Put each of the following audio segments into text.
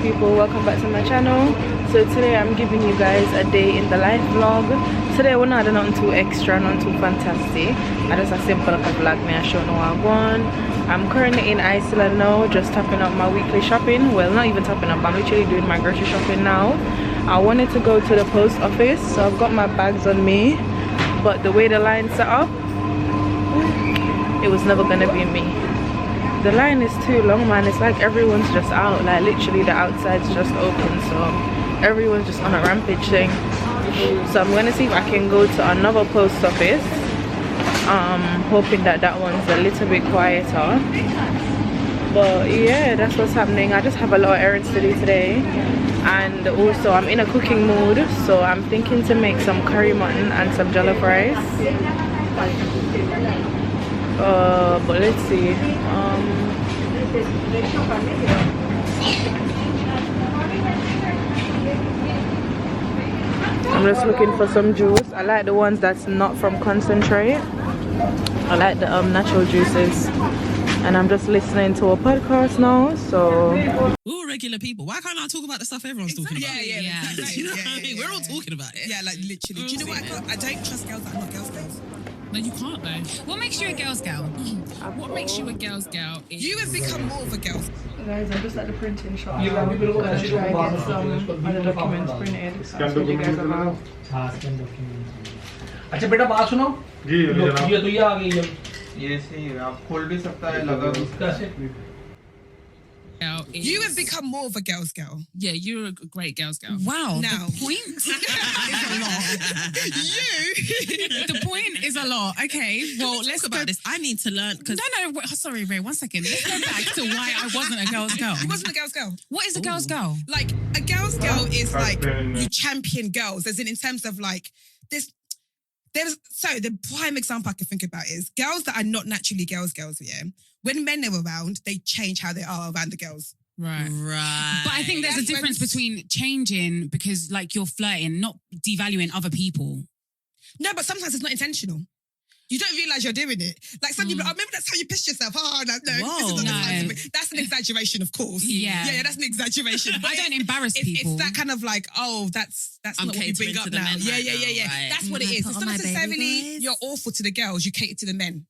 people, welcome back to my channel. So today I'm giving you guys a day in the life vlog. Today we're not doing nothing too extra, nothing too fantastic. I just a simple vlog me and show no what I want. I'm currently in Iceland now, just topping up my weekly shopping. Well, not even topping up, I'm literally doing my grocery shopping now. I wanted to go to the post office, so I've got my bags on me, but the way the line's set up, it was never gonna be me. The line is too long, man. It's like everyone's just out, like literally the outside's just open, so everyone's just on a rampage thing. So I'm gonna see if I can go to another post office, hoping that that one's a little bit quieter. But yeah, that's what's happening. I just have a lot of errands to do today, and also I'm in a cooking mood, so I'm thinking to make some curry mutton and some jollof rice. But let's see. I'm just looking for some juice. I like the ones that's not from concentrate. I like the natural juices. And I'm just listening to a podcast now, so... We're all regular people. Why can't I talk about the stuff everyone's talking about? Yeah. Do you know what I mean? We're all talking about it. Yeah, like literally. Do you know what I don't trust girls that are not girls. No, you can't though. What makes you a girl's girl? What makes you a girl's girl? You have become more of a girl's. Guys, I'm just at the printing shop now. I'm gonna try and get some other documents printed. I'll tell you guys about. अच्छा बेटा बात सुनो जी ये तो ये आ गई है ये सही आप खोल भी सकता है लगा उसका से You have become more of a girl's girl. Yeah, you're a great girl's girl. Wow. Now. The point is a lot. The point is a lot. Okay, well, let's talk about this. I need to learn. No, wait, sorry, Ray, 1 second. Let's go back to why I wasn't a girl's girl. You wasn't a girl's girl? What is a girl's girl? Like, a girl's girl is like, you champion girls, as in terms of like, so the prime example I can think about is girls that are not naturally girls, yeah. When men are around, they change how they are around the girls. Right. But I think there's a difference between changing because like you're flirting, not devaluing other people. No, but sometimes it's not intentional. You don't realise you're doing it. Like some people, maybe that's how you pissed yourself. That's an exaggeration, of course. Yeah, that's an exaggeration. I don't embarrass people. It's that kind of like, that's not what you bring up now. Yeah. Right. That's what it is. It's not necessarily you're awful to the girls. You cater to the men.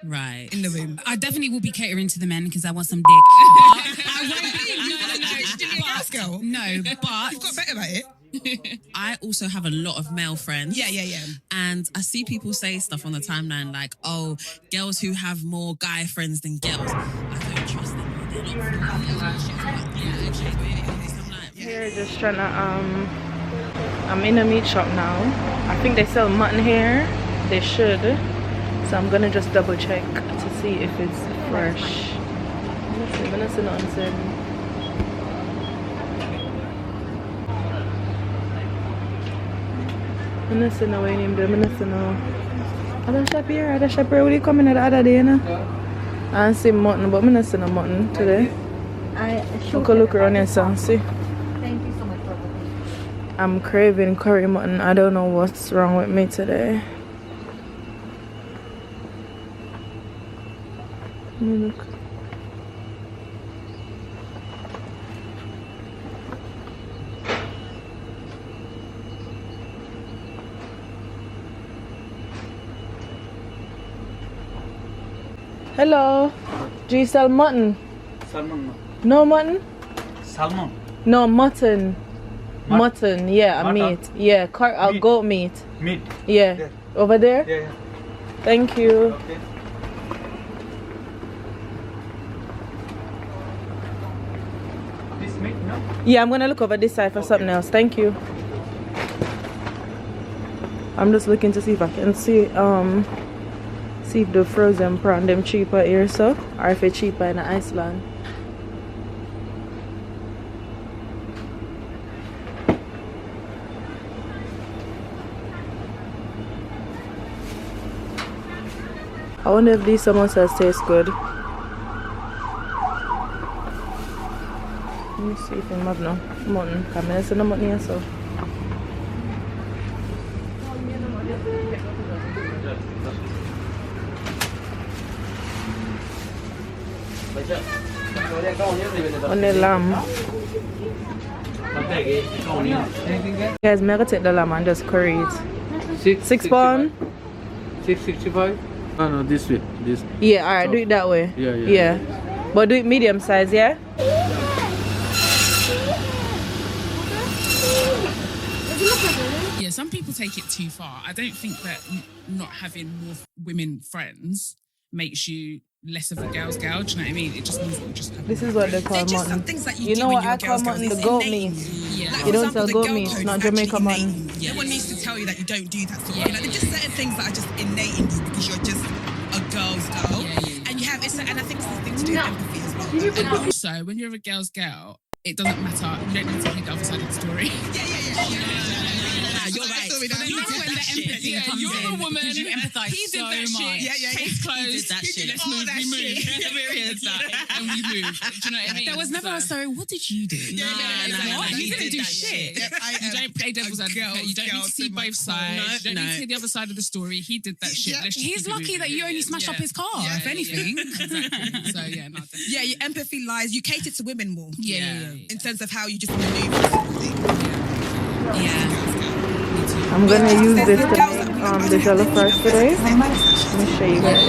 Right. In the room. I definitely will be catering to the men because I want some dick. I won't be. No. No, but you've got better at it. I also have a lot of male friends. Yeah. And I see people say stuff on the timeline like, oh, girls who have more guy friends than girls. I don't trust them. Here, just trying to, I'm in a meat shop now. I think they sell mutton here. They should. So I'm gonna just double check to see if it's fresh. I'm gonna see nothing. I'm not seeing no way in there. I'm not seeing no. Other shop here, will you come in the other day, you know? I see mutton, but I'm not seeing no mutton today. Look around here, son. See? Thank you so much for the I'm craving curry mutton. I don't know what's wrong with me today. Look. Hello. Do you sell mutton? Salmon. No mutton? Salmon. No mutton. Mutton, yeah, Mutton. meat. Yeah, Meat. goat meat. Meat. Yeah. There. Over there? Yeah. Thank you. Okay. This meat, no? Yeah, I'm gonna look over this side for something else. Thank you. I'm just looking to see if I can see if the frozen prawn them cheaper here, so or if it's cheaper in Iceland. I wonder if these samosas taste good. Let me see if I have no mutton. Come here, no mutton here, so. On the lamb. Guys, I'm gonna take the lamb and just curry it. £6. 665. No, this way. This. Yeah, alright, do it that way. Yeah. But do it medium size, yeah? Yeah, some people take it too far. I don't think that not having more women friends makes you less of a girl's girl. Do you know what I mean? It just means that you just have This is what they call They're just some mutton. things that you You do know when what you're I a call girl's girl. mutton? It's The goat innate. meat. Yeah. Like, You for don't example, sell the goat girl meat, code not is Jamaica actually mutton. innate. No one needs to tell you that you don't do that sort of thing. Like, there's just certain things that are just innate in you because you're just a girl's girl. Yeah. And you have, and I think it's the thing to do with empathy as well. And also, when you're a girl's girl, it doesn't matter. You don't need to hear the other side of the story. You're right. But then that's when the empathy comes you're in. a woman. Because you empathize He did so that much. shit. Case closed. He did that shit. Let's move. We move. And we move. Do you know what I mean? There was never a sorry. What did you do? Nah, you didn't do that shit. You don't play devil's advocate. You don't need to see both sides. You don't need to hear the other side of the story. He did that shit. Let's just He's keep it lucky moving. that you only smashed up his car, if anything. Exactly. So yeah, no, definitely. Yeah, your empathy lies. You cater to women more. Yeah. In terms of how you just maneuver sort of thing. I'm gonna use this to make the jollof rice today. Let me show you guys.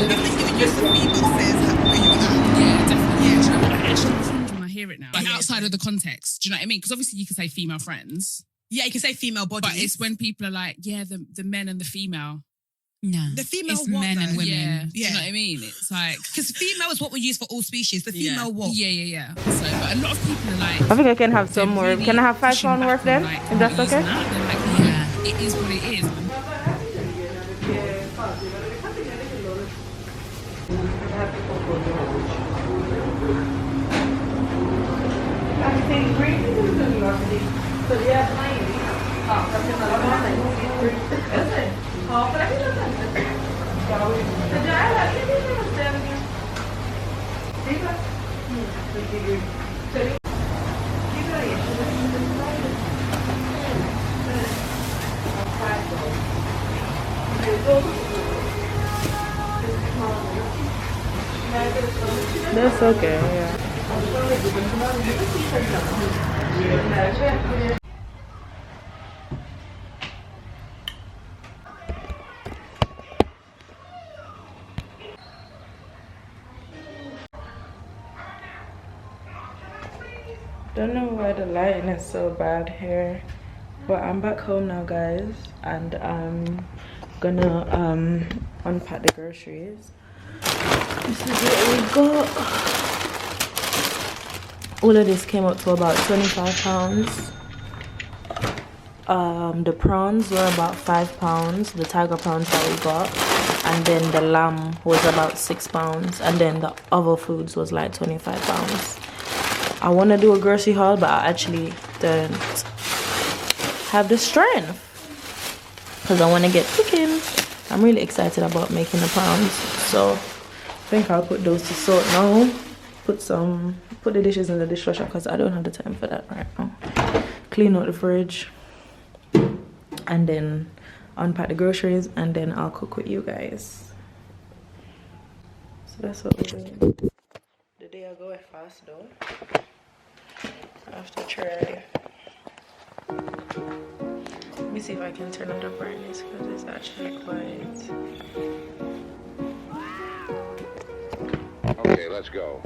Yeah, definitely. Yeah, actually cringe when I hear it now. Like outside of the context, do you know what I mean? Because obviously you can say female friends, Yeah, you can say female body. but it's when people are like, yeah, the men and the female. No, the female it's what, men though? and women. Yeah. Do you know what I mean? It's like Because female is what we use for all species. The female what? yeah. So, but a lot of people are like, I think I can have some more. really Can I have pushing £5 back worth on, then? like, If that's not okay? using that. They're like, yeah, it is what it is. That's okay, yeah. Don't know why the lighting is so bad here, but I'm back home now, guys, and I'm gonna unpack the groceries. This is what we got. All of this came up to about £25. The prawns were about £5, the tiger prawns that we got, and then the lamb was about £6, and then the other foods was like £25. I want to do a grocery haul, but I actually don't have the strength because I want to get cooking. I'm really excited about making the prawns, so I think I'll put those to soak now. Put the dishes in the dishwasher because I don't have the time for that right now. Clean out the fridge and then unpack the groceries, and then I'll cook with you guys. So that's what we're doing. The day I go fast though. I have to try. Let me see if I can turn up the brightness because it's actually quiet. Okay, let's go.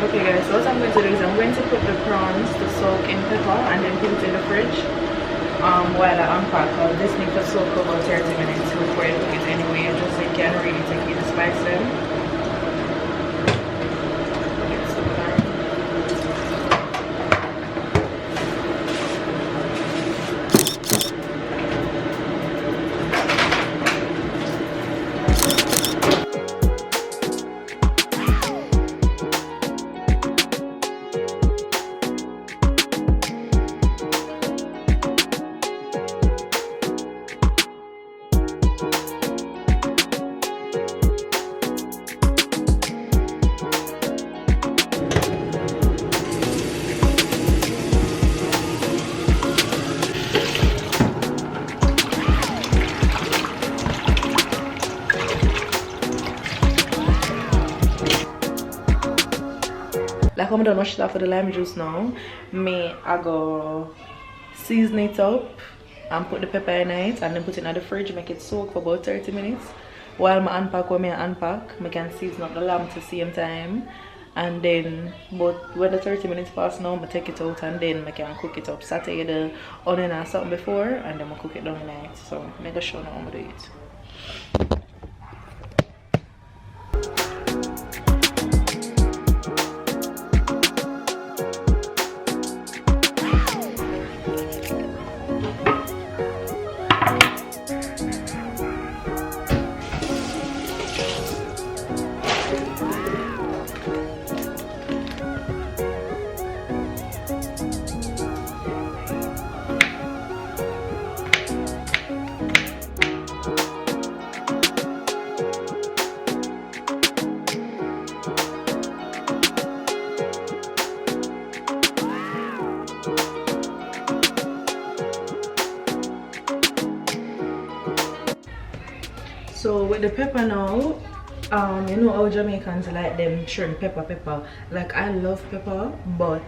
Okay guys, so what I'm going to do is I'm going to put the prawns to soak in pepper and then put it in the fridge while I unpack. This needs to soak for about 30 minutes before you cook it anyway, just so you can really take in the spice them. after I'm done wash it off with the lime juice now, I go season it up and put the pepper in it and then put it in the fridge, make it soak for about 30 minutes. While I unpack what I unpack, I can season up the lamb at the same time. And then, but when the 30 minutes pass now, I take it out and then I can cook it up. Saute the onion and something before and then I cook it down in it. So, make sure now I'm going to do it. So with the pepper now, you know how Jamaicans like them shrimp pepper. Like I love pepper, but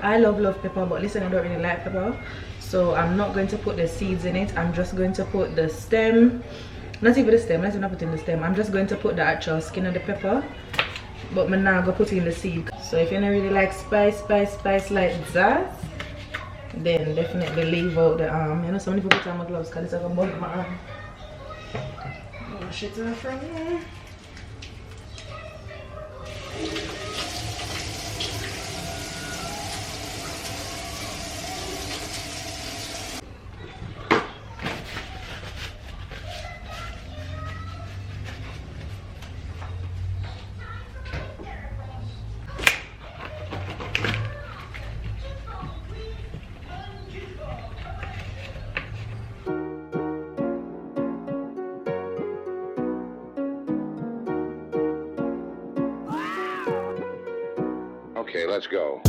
I love pepper, but listen, I don't really like pepper. So I'm not going to put the seeds in it. I'm just going to put the stem, not even the stem, let's not put in the stem. I'm just going to put the actual skin of the pepper, but I'm not gonna put in the seed. So if you don't really like spice like that, then definitely leave out the you know, some people put on my gloves because it's like a bug my arm. Wash it off from here. Okay, let's go.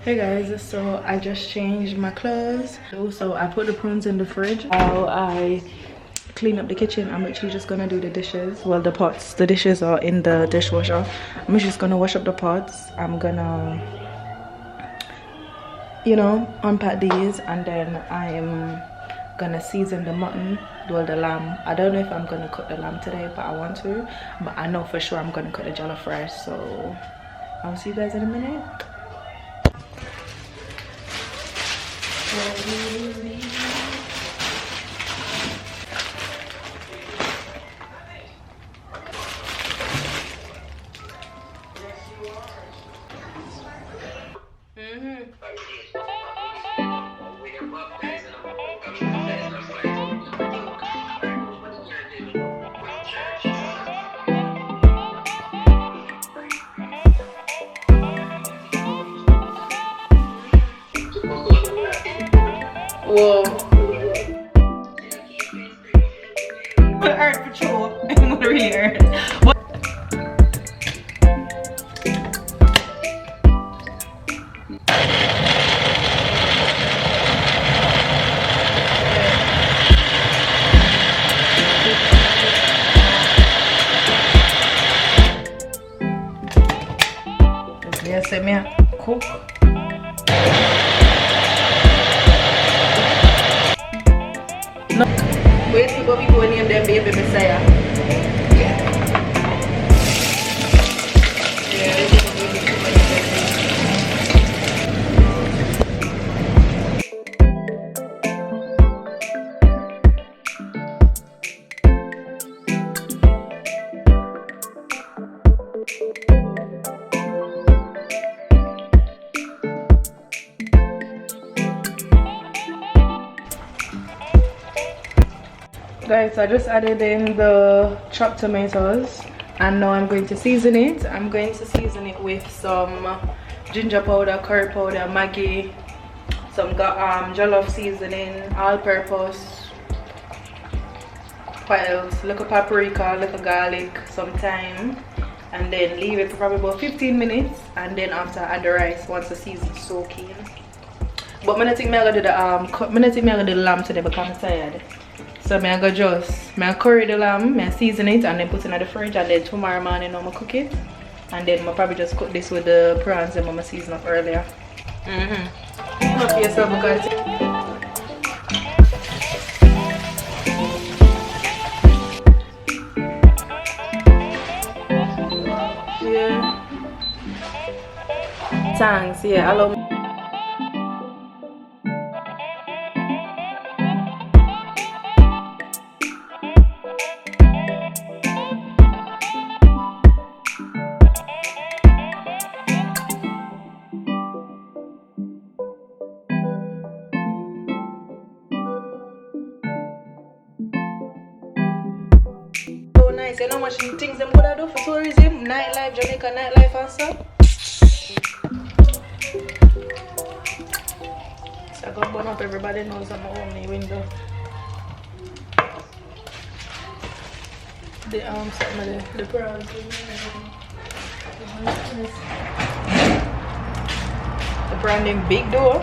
Hey guys, so I just changed my clothes. So I put the prawns in the fridge. While I clean up the kitchen, I'm actually just gonna do the dishes. Well, the pots, the dishes are in the dishwasher. I'm just gonna wash up the pots. I'm gonna, you know, unpack these, and then I am gonna season the mutton, well, the lamb. I don't know if I'm gonna cook the lamb today, but I want to. But I know for sure I'm gonna cook the jollof rice. So I'll see you guys in a minute. Whoa. Earth Patrol. I'm gonna read Earth. What? Yes, let me cook. Wait till we go name them baby Messiah. Guys, I just added in the chopped tomatoes and now I'm going to season it. I'm going to season it with some ginger powder, curry powder, Maggi, some jollof seasoning, all-purpose. What else? Little paprika, little garlic, some thyme, and then leave it for probably about 15 minutes. And then after add the rice once the season soak in. But I don't think I'm gonna do the lamb today because I'm tired. So I'm gonna just curry the lamb, I season it, and then put it in the fridge. And then tomorrow morning I'm gonna cook it. And then I'll probably just cook this with the prawns that I seasoned up earlier. Look yourself because yeah. Thanks, yeah, I love. Nice, you know much things them would do for tourism, nightlife, Jamaica nightlife and stuff. So I got burn up, everybody knows I'm only window. The something of the prawns. The brand name big door.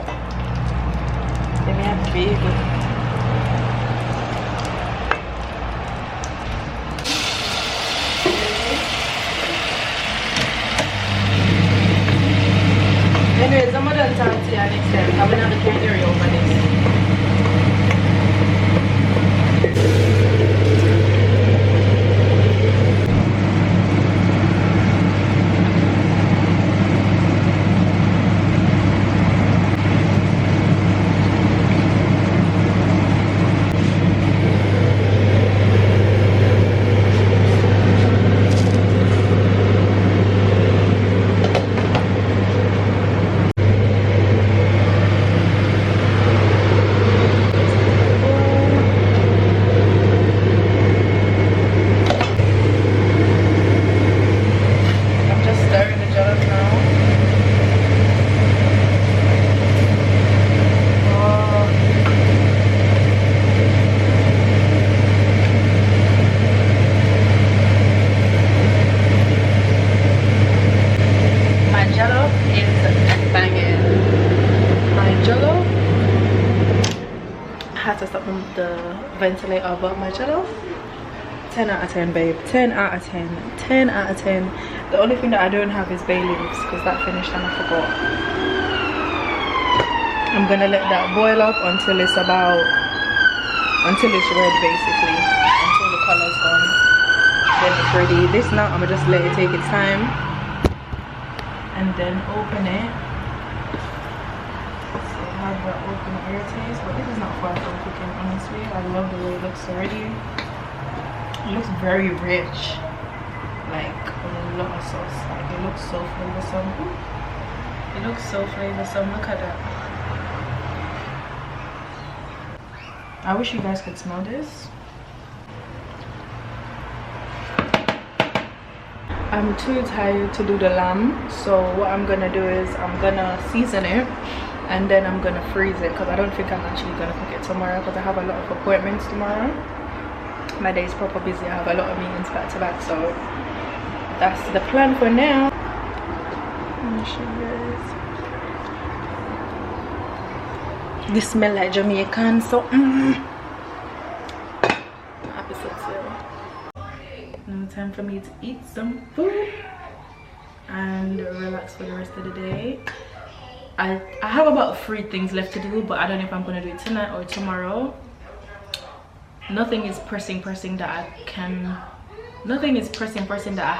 They may have big. Anyways, I'm gonna talk to you next time. I'm gonna have a area over this. Ventilator about my jollof. 10 out of 10, babe. 10 out of 10. 10 out of 10. The only thing that I don't have is bay leaves because that finished and I forgot. I'm gonna let that boil up until it's red basically, until the color's gone. Then it's ready. This now I'm gonna just let it take its time and then open it. Open air taste, but this is not far from cooking, honestly. I love the way it looks already. It looks very rich, like a lot of sauce. Like it looks so flavorsome. It looks so flavorsome. Look at that. I wish you guys could smell this. I'm too tired to do the lamb, so what I'm gonna do is I'm gonna season it and then I'm gonna freeze it because I don't think I'm actually gonna cook it tomorrow because I have a lot of appointments tomorrow. My day is proper busy. I have a lot of meetings back to back, so that's the plan for now. Let me show you guys. This smell like Jamaican, so happy now time for me to eat some food and relax for the rest of the day. I have about 3 things left to do, but I don't know if I'm gonna do it tonight or tomorrow. Nothing is pressing that I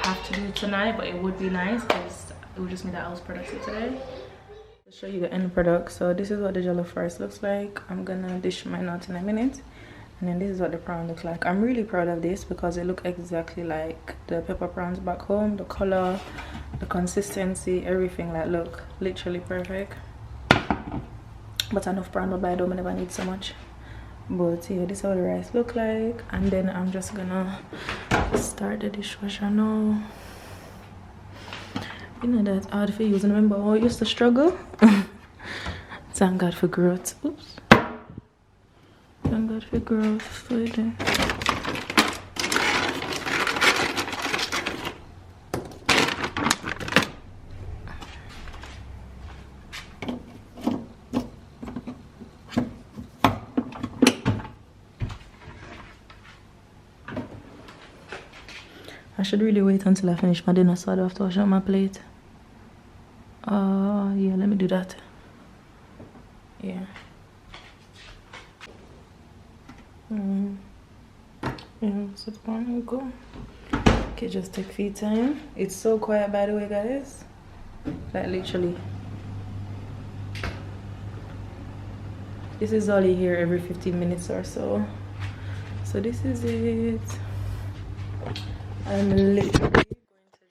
have to do tonight, but it would be nice because it would just mean that I was productive today. I'll show you the end product. So this is what the jollof rice looks like. I'm gonna dish mine out in a minute, and then this is what the prawn looks like. I'm really proud of this because it looked exactly like the pepper prawns back home. The color, the consistency, everything, like look, literally perfect. But enough prawn, but I don't never need so much. But yeah, this is how the rice look like, and then I'm just gonna start the dishwasher now. You know that hard for you. Remember how I used to struggle? Thank God for growth. Oops. Thank God for growth. I should really wait until I finish my dinner so I don't have to wash out my plate. Yeah, let me do that. Yeah. Yeah, so we go. Okay, just take feet time. It's so quiet, by the way, guys. Like literally. This is all you hear every 15 minutes or so. So this is it. I'm literally going to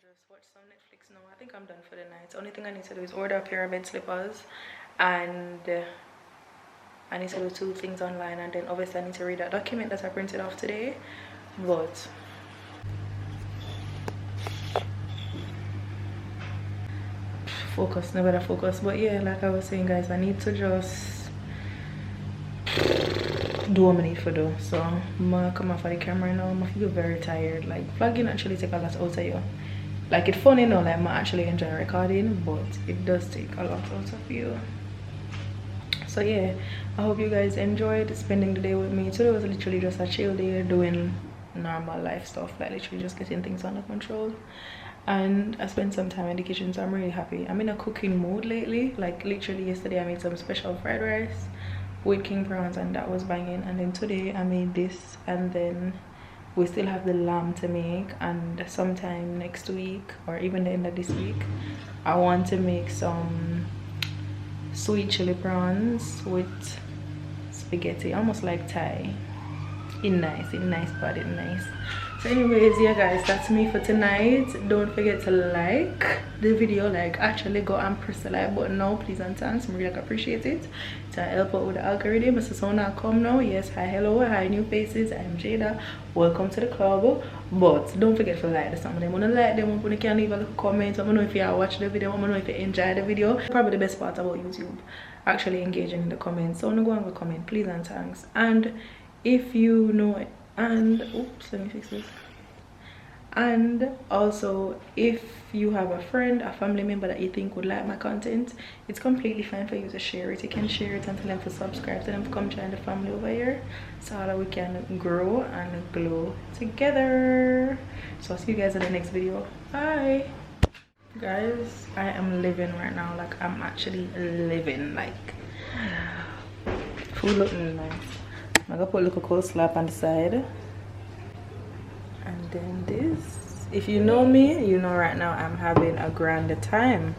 just watch some Netflix now. I think I'm done for the night. The only thing I need to do is order a pair of bed slippers, and I need to do 2 things online, and then obviously I need to read that document that I printed off today. But focus, never focus. But yeah, like I was saying, guys, I need to just do what I need to do. So I'm gonna come off of the camera now. I feel very tired. Like vlogging actually take a lot out of you. Like it's funny now, like I actually enjoy recording, but it does take a lot out of you. So yeah, I hope you guys enjoyed spending the day with me. Today was literally just a chill day, doing normal life stuff, like literally just getting things under control. And I spent some time in the kitchen, so I'm really happy. I'm in a cooking mood lately. Like literally yesterday I made some special fried rice with king prawns, and that was banging. And then today I made this, and then we still have the lamb to make, and sometime next week or even the end of this week I want to make some sweet chili prawns with spaghetti, almost like Thai. Nice, but it's nice. So anyways, yeah guys, that's me for tonight. Don't forget to like the video, like actually go and press the like button now, please and thanks. I really appreciate it to help out with the algorithm. So now come now. Yes, hi, hello, hi, new faces. I'm Jaydah, welcome to the club. But don't forget to like some of them. Wanna like them, when you can leave a little comment. I wanna know if you watch the video, I wanna know if you enjoy the video. Probably the best part about YouTube, actually engaging in the comments. So I wanna go and comment, please and thanks. And if you know it, and oops, let me fix this. And also, if you have a friend, a family member that you think would like my content, it's completely fine for you to share it. You can share it and tell them to subscribe, to them to come join the family over here, so that we can grow and glow together. So I'll see you guys in the next video. Bye guys. I am living right now. Like I'm actually living. Like food looking nice. I'm gonna put a little cold slap on the side, and then this. If you know me, you know right now I'm having a grand time.